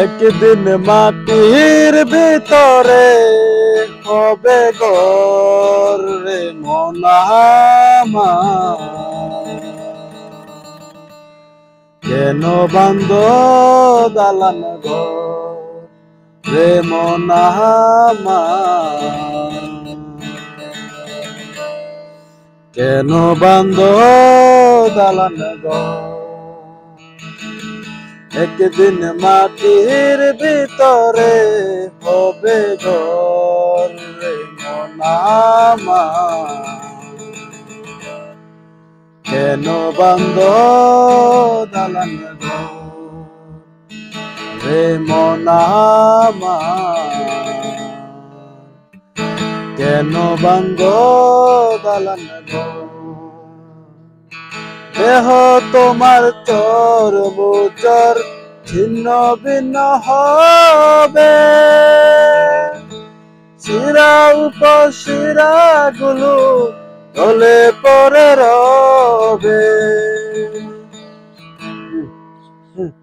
একদিন মাটির ভিতরে হবে ঘর রে মন আমার। কেন বান্ধ দালান ঘর রে মন আমার। কেন বান্ধ দালান ঘর। একদিন মাটির ভিতরে হবে ঘর রে মন আমার। কেন বান্ধ দালান ঘর রে মন আমার। কেন বান্ধ দালান ঘর। দেহ তোমার চর মোচর ছিন্ন ভিন্ন হবে, শিরা উপশিরা গুলো তলে পড়ে রবে।